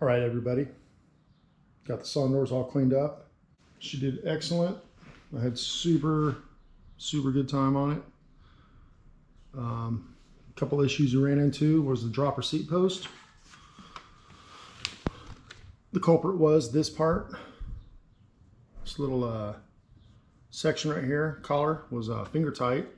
All right, everybody. Got the sun doors all cleaned up. She did excellent. I had super good time on it. A couple issues we ran into was the dropper seat post. The culprit was this part. This little section right here, collar, was finger tight.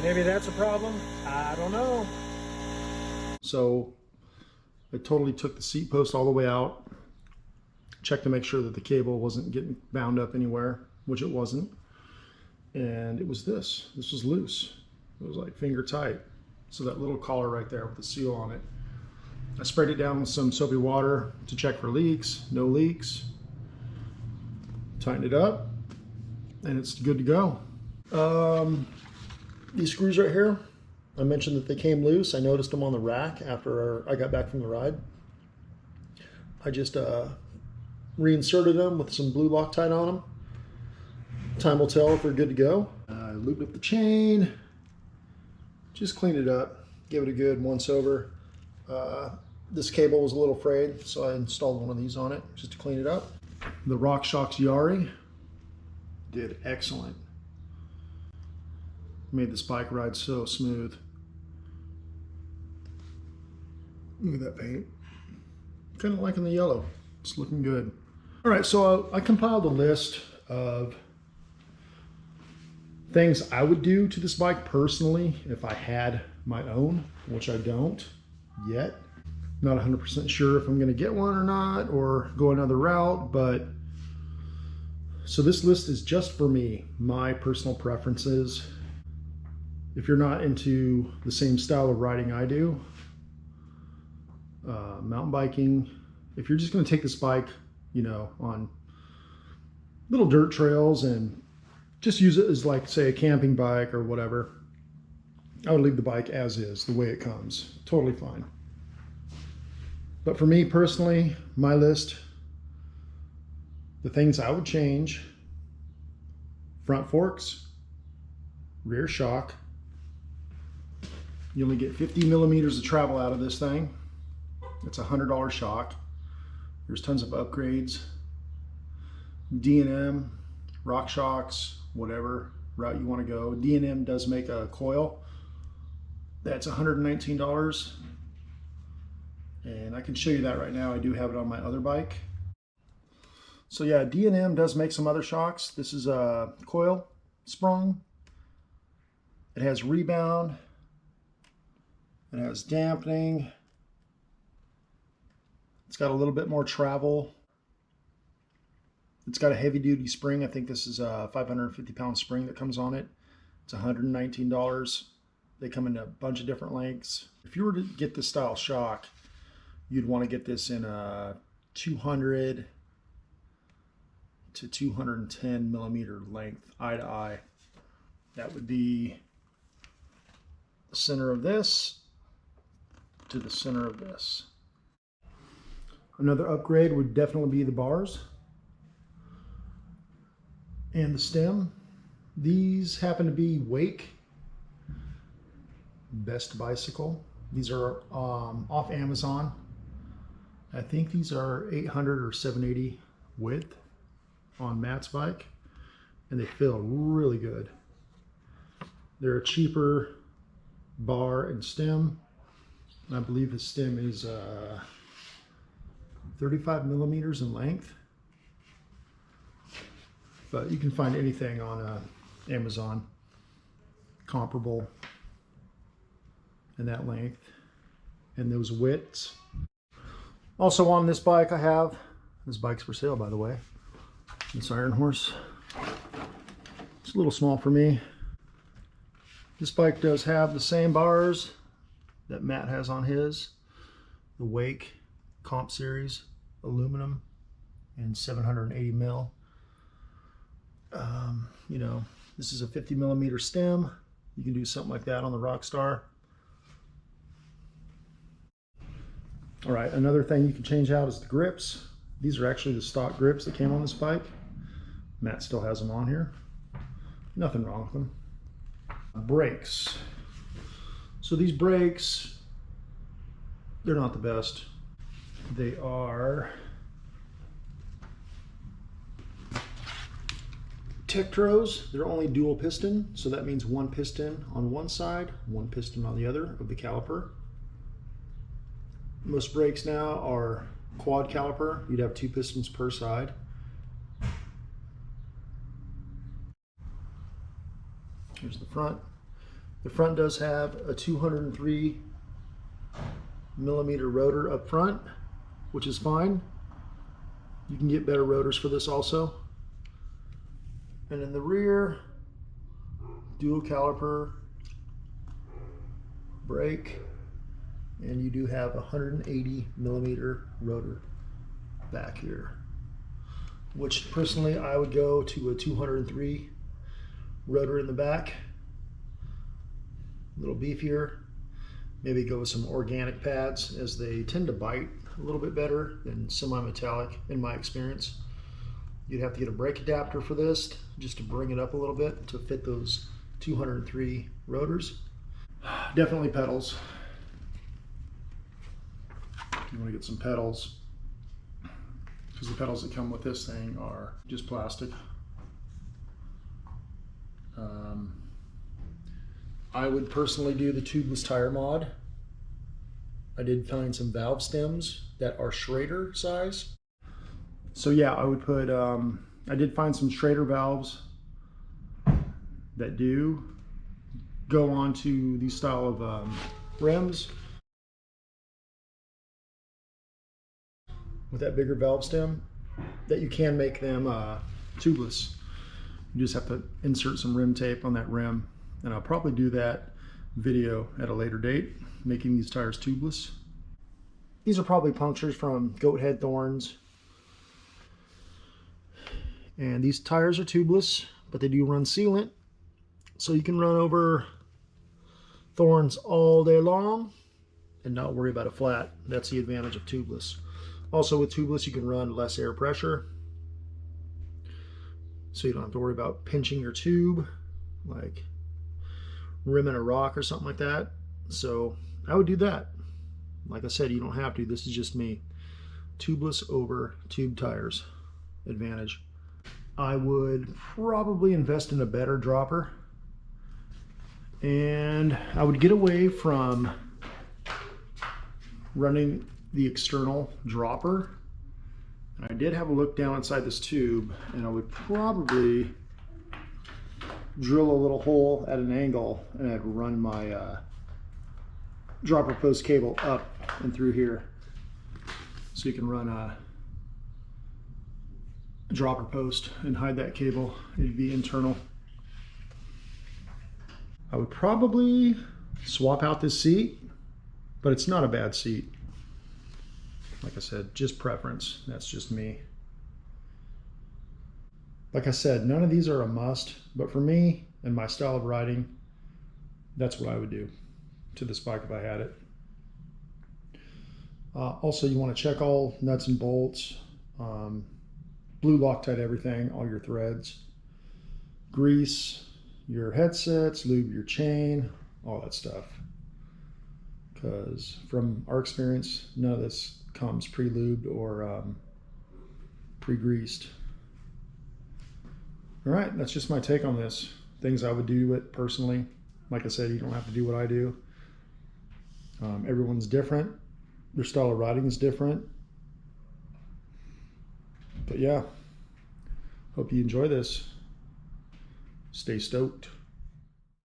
Maybe that's a problem. I don't know. So I totally took the seat post all the way out. Checked to make sure that the cable wasn't getting bound up anywhere, which it wasn't. And it was this. This was loose. It was like finger tight. So that little collar right there with the seal on it. I sprayed it down with some soapy water to check for leaks. No leaks. Tightened it up, and it's good to go. These screws right here, I mentioned that they came loose. I noticed them on the rack after I got back from the ride. I just reinserted them with some blue Loctite on them. Time will tell if they're good to go. I lubed up the chain, just cleaned it up, gave it a good once over. This cable was a little frayed, so I installed one of these on it just to clean it up. The RockShox Yari did excellent. Made this bike ride so smooth. Look at that paint. Kind of liking the yellow. It's looking good. All right, so I compiled a list of things I would do to this bike personally if I had my own, which I don't yet. Not 100% sure if I'm gonna get one or not, or go another route, but so this list is just for me, my personal preferences. If you're not into the same style of riding I do, mountain biking, if you're just going to take this bike, you know, on little dirt trails and just use it as, like, say, a camping bike or whatever, I would leave the bike as is, the way it comes. Totally fine. But for me personally, my list, the things I would change: front forks, rear shock. You only get 50 millimeters of travel out of this thing. It's a $100 shock. There's tons of upgrades. D&M, RockShox, whatever route you want to go. D&M does make a coil. That's $119. And I can show you that right now. I do have it on my other bike. So yeah, D&M does make some other shocks. This is a coil sprung. It has rebound. It has dampening. It's got a little bit more travel. It's got a heavy duty spring. I think this is a 550-pound spring that comes on it. It's $119. They come in a bunch of different lengths. If you were to get this style shock, you'd want to get this in a 200 to 210 millimeter length, eye to eye. That would be the center of this to the center of this. Another upgrade would definitely be the bars and the stem. These happen to be Wake Best Bicycle. These are off Amazon. I think these are 800 or 780 width on Matt's bike, and they feel really good. They're a cheaper bar and stem. I believe his stem is 35 millimeters in length, but you can find anything on Amazon comparable in that length and those widths. Also on this bike I have, this bike's for sale by the way, this Iron Horse. It's a little small for me. This bike does have the same bars that Matt has on his, the Wake Comp Series aluminum and 780 mil. You know, this is a 50 millimeter stem. You can do something like that on the Rockstar. All right, another thing you can change out is the grips. These are actually the stock grips that came on this bike. Matt still has them on here. Nothing wrong with them. Brakes. So these brakes, they're not the best. They are Tektros. They're only dual piston, so that means one piston on one side, one piston on the other of the caliper. Most brakes now are quad caliper. You'd have two pistons per side. Here's the front. The front does have a 203 millimeter rotor up front, which is fine. You can get better rotors for this also. And in the rear, dual caliper brake, and you do have a 180 millimeter rotor back here, which personally I would go to a 203 rotor in the back, a little beefier. Maybe go with some organic pads, as they tend to bite a little bit better than semi-metallic in my experience. You'd have to get a brake adapter for this just to bring it up a little bit to fit those 203 rotors. Definitely pedals. You want to get some pedals, because the pedals that come with this thing are just plastic. I would personally do the tubeless tire mod. I did find some valve stems that are Schrader size. So yeah, I would put, I did find some Schrader valves that do go onto these style of rims with that bigger valve stem, that you can make them tubeless. You just have to insert some rim tape on that rim, and I'll probably do that video at a later date, making these tires tubeless. These are probably punctures from goat head thorns. And these tires are tubeless, but they do run sealant, so you can run over thorns all day long and not worry about a flat. That's the advantage of tubeless. Also with tubeless, you can run less air pressure, so you don't have to worry about pinching your tube like rimming a rock or something like that. So I would do that. Like I said, you don't have to. This is just me. Tubeless over tube tires advantage. I would probably invest in a better dropper, and I would get away from running the external dropper. And I did have a look down inside this tube, and I would probably drill a little hole at an angle, and I'd run my dropper post cable up and through here, so you can run a dropper post and hide that cable. It'd be internal. I would probably swap out this seat, but it's not a bad seat. Like I said, just preference. That's just me. Like I said, none of these are a must, but for me and my style of riding, that's what I would do to this bike if I had it. Also, you want to check all nuts and bolts, blue Loctite everything, all your threads, grease your headsets, lube your chain, all that stuff. Because from our experience, none of this comes pre-lubed or pre-greased. All right, that's just my take on this. Things I would do it personally. Like I said, you don't have to do what I do. Everyone's different. Their style of riding is different. But yeah, hope you enjoy this. Stay stoked.